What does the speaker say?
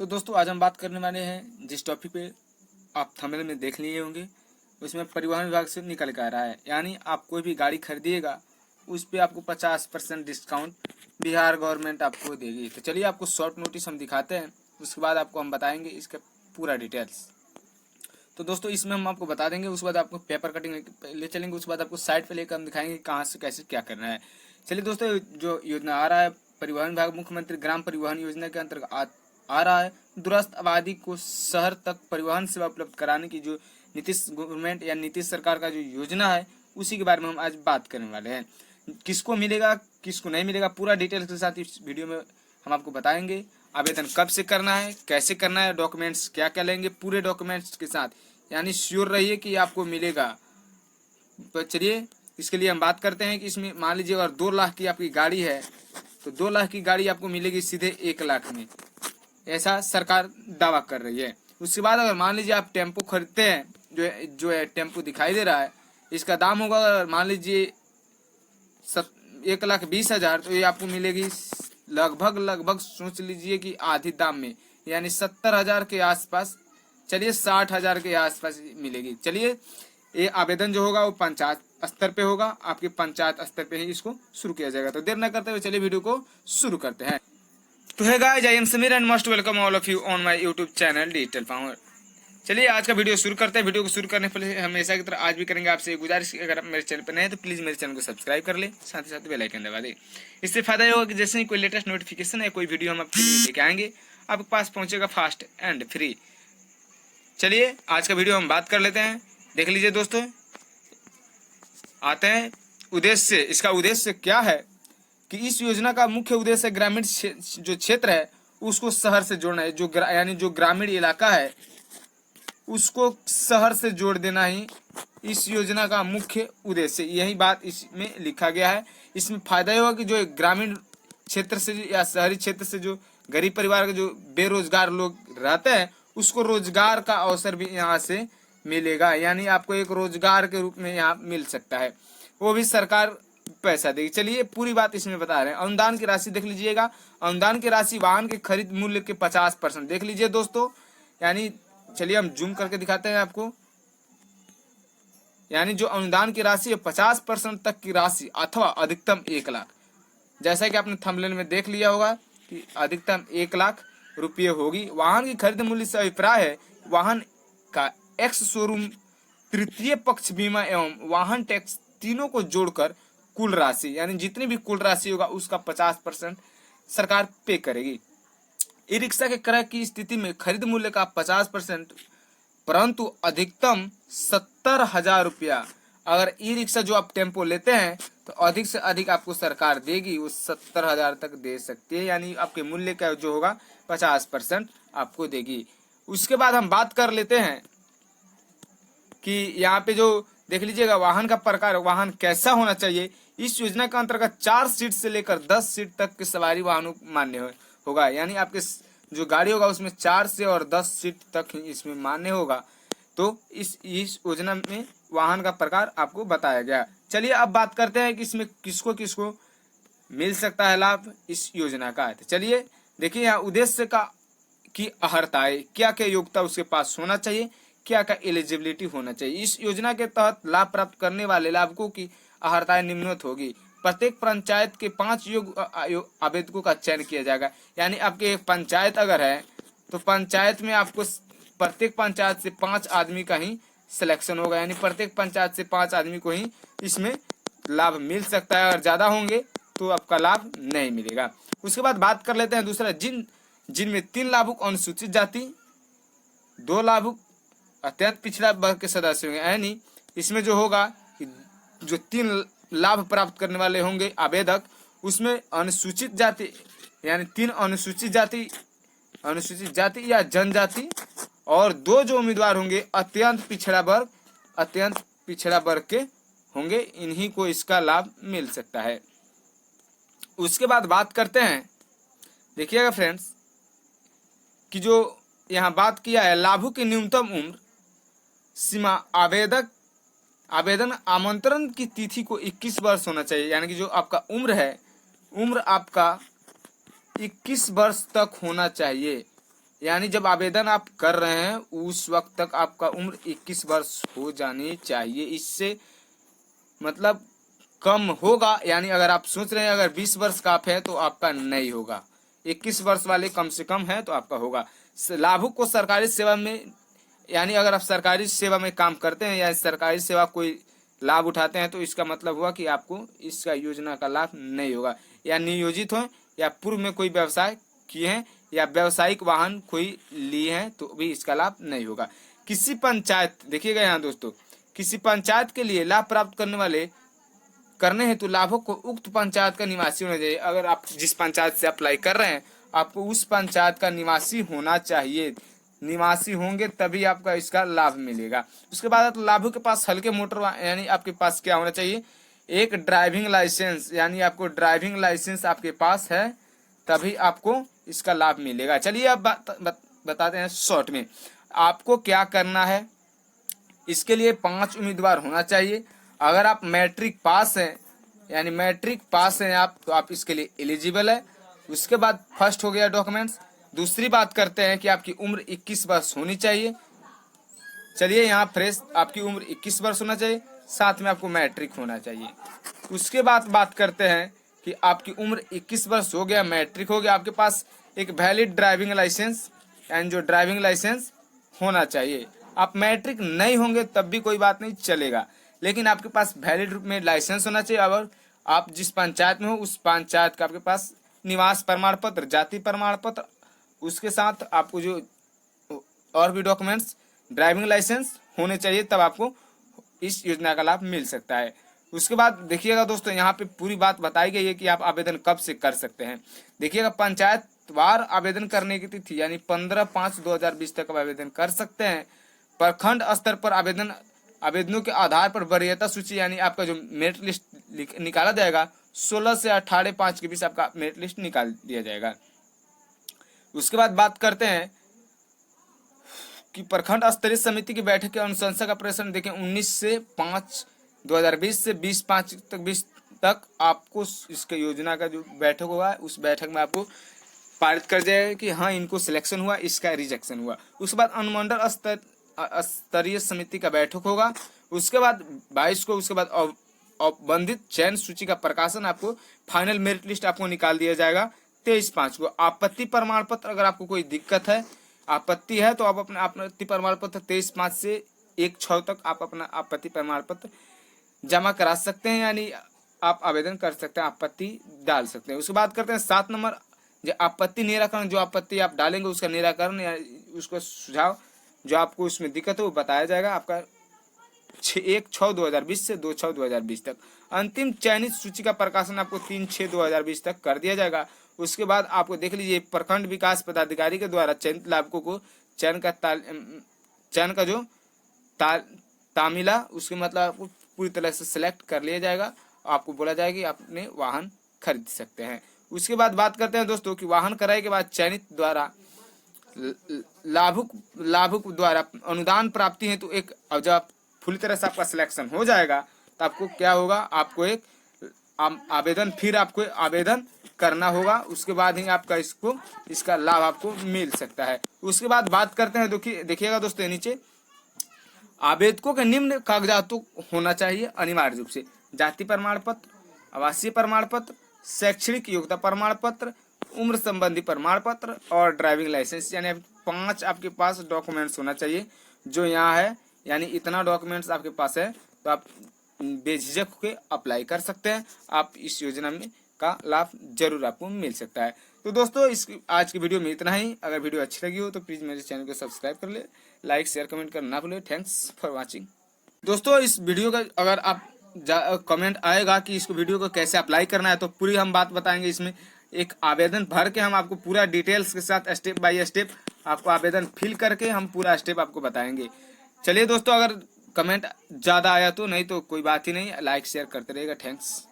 तो दोस्तों आज हम बात करने वाले हैं जिस टॉपिक पे आप थंबनेल में देख लिए होंगे, उसमें परिवहन विभाग से निकल कर आ रहा है। यानी आप कोई भी गाड़ी खरीदिएगा उस पे आपको 50% डिस्काउंट बिहार गवर्नमेंट आपको देगी। तो चलिए आपको शॉर्ट नोटिस हम दिखाते हैं, उसके बाद आपको हम बताएंगे इसका पूरा डिटेल्स। तो दोस्तों इसमें हम आपको बता देंगे, उसके बाद आपको पेपर कटिंग ले चलेंगे, उसके बाद आपको साइट पे लेकर हम दिखाएंगे कहाँ से कैसे क्या करना है। चलिए दोस्तों, जो योजना आ रहा है परिवहन विभाग मुख्यमंत्री ग्राम परिवहन योजना के अंतर्गत आ रहा है। दूरस्थ आबादी को शहर तक परिवहन सेवा उपलब्ध कराने की जो नीतीश गवर्नमेंट या नीतीश सरकार का जो योजना है उसी के बारे में हम आज बात करने वाले हैं। किसको मिलेगा किसको नहीं मिलेगा पूरा डिटेल्स के साथ इस वीडियो में हम आपको बताएंगे। आवेदन कब से करना है, कैसे करना है, डॉक्यूमेंट्स क्या क्या लेंगे, पूरे डॉक्यूमेंट्स के साथ, यानी श्योर रहिए कि आपको मिलेगा। तो चलिए इसके लिए हम बात करते हैं कि इसमें मान लीजिए अगर 2 लाख की आपकी गाड़ी है तो 2 लाख की गाड़ी आपको मिलेगी सीधे 1 लाख में, ऐसा सरकार दावा कर रही है। उसके बाद अगर मान लीजिए आप टेम्पो खरीदते हैं, जो है टेम्पो दिखाई दे रहा है, इसका दाम होगा अगर मान लीजिए 1,20,000, तो ये आपको मिलेगी लगभग सोच लीजिए कि आधी दाम में, यानी 70,000 के आसपास, चलिए 60,000 के आसपास मिलेगी। चलिए ये आवेदन जो होगा वो पंचायत स्तर पे होगा, आपके पंचायत स्तर पे ही इसको शुरू किया जाएगा। तो देर न करते हुए चलिए वीडियो को शुरू करते हैं। तो है guys, I am Sameer and most welcome all of you on my YouTube channel digital power. चलिए आज का वीडियो शुरू करते हैं। वीडियो को शुरू करने पहले हमेशा की तरह आज भी करेंगे आपसे एक गुजारिश, अगर आप मेरे चैनल पर नए हैं तो प्लीज मेरे चैनल को सब्सक्राइब कर ले, साथ ही साथ बेल आइकन दबा दे। इससे फायदा ये होगा कि जैसे ही कोई लेटेस्ट नोटिफिकेशन है, कोई वीडियो हम आपके लिए लेके आएंगे, आपके पास पहुंचेगा फास्ट एंड फ्री। चलिए आज का वीडियो हम बात कर लेते हैं, देख लीजिए दोस्तों। आते हैं उद्देश्य, इसका उद्देश्य क्या है कि इस योजना का मुख्य उद्देश्य ग्रामीण जो क्षेत्र है उसको शहर से जोड़ना है। यानी जो ग्रामीण इलाका है उसको शहर से जोड़ देना ही इस योजना का मुख्य उद्देश्य, यही बात इसमें लिखा गया है। इसमें फायदा ये होगा कि जो ग्रामीण क्षेत्र से या शहरी क्षेत्र से जो गरीब परिवार के जो बेरोजगार लोग रहते हैं उसको रोजगार का अवसर भी यहाँ से मिलेगा, यानी आपको एक रोजगार के रूप में यहाँ मिल सकता है, वो भी सरकार पैसा देगी। चलिए पूरी बात इसमें बता रहे हैं। अनुदान की राशि देख लीजिएगा। अनुदान की राशि वाहन के खरीद मूल्य के 50% देख लीजिए दोस्तों, यानी चलिए हम जूम करके दिखाते हैं आपको। यानी जो अनुदान की राशि है 50% तक की राशि अथवा अधिकतम 1 लाख, जैसा कि आपने थंबनेल में देख लिया होगा कि अधिकतम 1 लाख रुपये होगी। वाहन की खरीद मूल्य से अभिप्राय है वाहन का एक्स शोरूम, तृतीय पक्ष बीमा एवं वाहन टैक्स तीनों को जोड़कर कुल राशि, यानी जितनी भी कुल राशि होगा उसका 50% सरकार पे करेगी। ई रिक्शा के क्रय की स्थिति में खरीद मूल्य का 50%, परंतु अधिकतम 70,000 रुपया। अगर ई रिक्शा जो आप टेम्पो लेते हैं तो अधिक से अधिक आपको सरकार देगी, वो 70,000 तक दे सकती है, यानी आपके मूल्य का जो होगा 50% आपको देगी। उसके बाद हम बात कर लेते हैं कि यहाँ पे जो देख लीजिएगा वाहन का प्रकार, वाहन कैसा होना चाहिए। इस योजना के अंतर्गत 4 सीट से लेकर 10 सीट तक के सवारी वाहनों मान्य होगा, यानी आपके जो गाड़ी होगा उसमें 4 से और 10 सीट तक ही इसमें मान्य होगा। तो इस योजना में वाहन का प्रकार आपको बताया गया। चलिए अब बात करते हैं कि इसमें किसको किसको मिल सकता है लाभ इस योजना का। तो चलिए देखिए यहाँ उद्देश्य का की अर्हताएं, क्या क्या योग्यता उसके पास होना चाहिए, क्या क्या एलिजिबिलिटी होना चाहिए। इस योजना के तहत लाभ प्राप्त करने वाले लाभुकों की अर्हताएं निम्नलिखित होगी। प्रत्येक पंचायत के 5 योग्य आवेदकों का चयन किया जाएगा, यानी आपके एक पंचायत अगर है तो पंचायत में आपको प्रत्येक पंचायत से 5 आदमी का ही सिलेक्शन होगा, यानी प्रत्येक पंचायत से 5 आदमी को ही इसमें लाभ मिल सकता है, और ज्यादा होंगे तो आपका लाभ नहीं मिलेगा। उसके बाद बात कर लेते हैं दूसरा, जिनमें 3 लाभुक अनुसूचित जाति, 2 लाभुक अत्यंत पिछड़ा वर्ग के सदस्य होंगे। यानी इसमें जो होगा जो 3 लाभ प्राप्त करने वाले होंगे आवेदक, उसमें अनुसूचित जाति यानी 3 अनुसूचित जाति या जनजाति, और 2 जो उम्मीदवार होंगे अत्यंत पिछड़ा वर्ग के होंगे, इन्हीं को इसका लाभ मिल सकता है। उसके बाद बात करते हैं, देखिएगा फ्रेंड्स कि जो यहाँ बात किया है लाभुक की न्यूनतम उम्र सीमा, आवेदन आमंत्रण की तिथि को 21 वर्ष होना चाहिए, यानी कि जो आपका उम्र है, उम्र आपका 21 वर्ष तक होना चाहिए। यानी जब आवेदन आप कर रहे हैं उस वक्त तक आपका उम्र 21 वर्ष हो जानी चाहिए। इससे मतलब कम होगा, यानी अगर आप सोच रहे हैं अगर 20 वर्ष का आप है तो आपका नहीं होगा। 21 वर्ष वाले कम से कम है तो आपका होगा। लाभुक को सरकारी सेवा में, यानी अगर आप सरकारी सेवा में काम करते हैं या सरकारी सेवा कोई लाभ उठाते हैं तो इसका मतलब हुआ कि आपको इसका योजना का लाभ नहीं होगा। या नियोजित हो या पूर्व में कोई व्यवसाय किए हैं या व्यावसायिक वाहन कोई लिए हैं तो भी इसका लाभ नहीं होगा। किसी पंचायत, देखिएगा यहाँ दोस्तों, किसी पंचायत के लिए लाभ प्राप्त करने हेतु लाभुक को उक्त पंचायत का निवासी होना चाहिए। अगर आप जिस पंचायत से अप्लाई कर रहे हैं आपको उस पंचायत का निवासी होना चाहिए। निवासी होंगे तभी आपका इसका लाभ मिलेगा। उसके बाद लाभुक के पास हल्के मोटर यानी आपके पास क्या होना चाहिए, एक ड्राइविंग लाइसेंस, यानी आपको ड्राइविंग लाइसेंस आपके पास है तभी आपको इसका लाभ मिलेगा। चलिए अब बताते हैं शॉर्ट में आपको क्या करना है। इसके लिए 5 उम्मीदवार होना चाहिए। अगर आप मैट्रिक पास हैं, यानी मैट्रिक पास हैं आप, तो आप इसके लिए एलिजिबल है। उसके बाद फर्स्ट हो गया डॉक्यूमेंट्स। दूसरी बात करते हैं कि आपकी उम्र 21 वर्ष होनी चाहिए। चलिए यहाँ फ्रेश, आपकी उम्र 21 वर्ष होना चाहिए, साथ में आपको मैट्रिक होना चाहिए। उसके बाद बात करते हैं कि आपकी उम्र 21 वर्ष हो गया, मैट्रिक हो गया, आपके पास एक वैलिड ड्राइविंग लाइसेंस, यानी जो ड्राइविंग लाइसेंस होना चाहिए। आप मैट्रिक नहीं होंगे तब भी कोई बात नहीं, चलेगा, लेकिन आपके पास वैलिड रूप में लाइसेंस होना चाहिए। और आप जिस पंचायत में हो उस पंचायत का आपके पास निवास प्रमाण पत्र, जाति प्रमाण पत्र, उसके साथ आपको जो और भी डॉक्यूमेंट्स, ड्राइविंग लाइसेंस होने चाहिए, तब आपको इस योजना का लाभ मिल सकता है। उसके बाद देखिएगा दोस्तों, यहाँ पे पूरी बात बताई गई है कि आप आवेदन कब से कर सकते हैं। देखिएगा पंचायत वार आवेदन करने की तिथि यानी 15/5/2020 तक आवेदन कर सकते हैं। प्रखंड स्तर पर आवेदनों के आधार पर वरीयता सूची, यानी आपका जो मेरिट लिस्ट निकाला जाएगा 16 से 18/5 के बीच आपका मेरिट लिस्ट निकाल दिया जाएगा। उसके बाद बात करते हैं कि प्रखंड स्तरीय समिति की बैठक के अनुशंसा का प्रश्न देखें 19/5/2020 से 20/5 तक आपको इसके योजना का जो बैठक होगा उस बैठक में आपको पारित कर जाएगा कि हाँ इनको सिलेक्शन हुआ, इसका रिजेक्शन हुआ। उसके बाद अनुमंडल स्तरीय समिति का बैठक होगा। उसके बाद 22 को उसके बाद औपबंधित चयन सूची का प्रकाशन, आपको फाइनल मेरिट लिस्ट आपको निकाल दिया जाएगा 23/5 को। आपत्ति प्रमाण पत्र, अगर आपको कोई दिक्कत है, आपत्ति है, तो आप अपना आपत्ति प्रमाण पत्र 23/5 से 1/6 तक आप अपना आपत्ति प्रमाण पत्र जमा करा सकते हैं, यानी आप आवेदन कर सकते हैं, आपत्ति डाल सकते हैं। उसके बाद करते हैं 7 नंबर, जो आपत्ति निराकरण, जो आपत्ति आप डालेंगे उसका निराकरण या उसका सुझाव, जो आपको उसमें दिक्कत है वो बताया जाएगा आपका 1/6/2020 से 2/6/2020 तक। अंतिम चयनित सूची का प्रकाशन आपको 3/6/2020 तक कर दिया जाएगा। उसके बाद आपको देख लीजिए प्रखंड विकास पदाधिकारी के द्वारा चयनित लाभुकों को चयन का जो तामिला, उसके मतलब आपको पूरी तरह से सिलेक्ट कर लिया जाएगा। आपको बोला जाएगा कि आप अपने वाहन खरीद सकते हैं। उसके बाद बात करते हैं दोस्तों कि वाहन कराई के बाद चयनित द्वारा लाभुक द्वारा अनुदान प्राप्ति है, तो एक जब पूरी तरह से आपका सिलेक्शन हो जाएगा तो आपको क्या होगा, आपको एक आवेदन करना होगा। उसके बाद ही आपका इसका लाभ आपको मिल सकता है। उसके बाद बात करते हैं, देखिएगा दोस्तों नीचे आवेदकों के निम्न कागजातों होना चाहिए अनिवार्य रूप से: जाति प्रमाण पत्र, आवासीय प्रमाण पत्र, शैक्षणिक योग्यता प्रमाण पत्र, उम्र संबंधी प्रमाण पत्र और ड्राइविंग लाइसेंस। यानी 5 आपके पास डॉक्यूमेंट्स होना चाहिए जो यहाँ है, यानी इतना डॉक्यूमेंट्स आपके पास है तो आप बेझिझक होकर अप्लाई कर सकते हैं। आप इस योजना में का लाभ जरूर आपको मिल सकता है। तो दोस्तों आज की वीडियो में इतना ही। अगर वीडियो अच्छी लगी हो तो प्लीज मेरे चैनल को सब्सक्राइब कर ले, लाइक शेयर कमेंट करना ना भूलें। Thanks for watching. दोस्तों इस वीडियो का अगर आप कमेंट आएगा कि इसको वीडियो को कैसे अप्लाई करना है तो पूरी हम बात बताएंगे। इसमें एक आवेदन भर के हम आपको पूरा डिटेल्स के साथ स्टेप बाय स्टेप आपको आवेदन फिल करके हम पूरा स्टेप आपको बताएंगे। चलिए दोस्तों, अगर कमेंट ज़्यादा आया तो, नहीं तो कोई बात ही नहीं, लाइक शेयर करते रहेगा। थैंक्स।